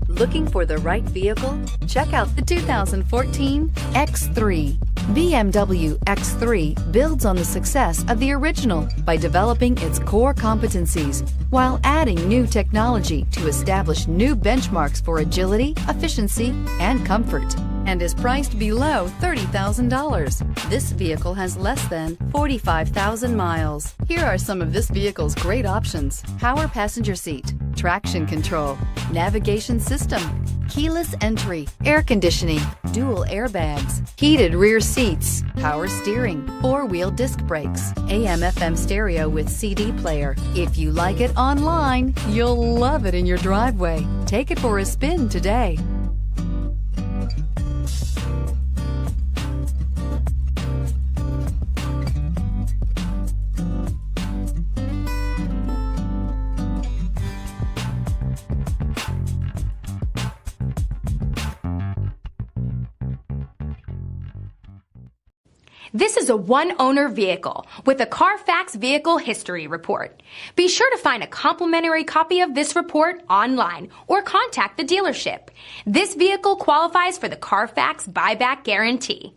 Looking for the right vehicle? Check out the 2014 X3. BMW X3 builds on the success of the original by developing its core competencies while adding new technology to establish new benchmarks for agility, efficiency, and comfort, and is priced below $30,000. This vehicle has less than 45,000 miles. Here are some of this vehicle's great options: power passenger seat, traction control, navigation system, keyless entry, air conditioning, dual airbags, heated rear seats, power steering, four-wheel disc brakes, AM/FM stereo with CD player. If you like it online, you'll love it in your driveway. Take it for a spin today. This is a one-owner vehicle with a CARFAX Vehicle History Report. Be sure to find a complimentary copy of this report online or contact the dealership. This vehicle qualifies for the CARFAX Buyback Guarantee.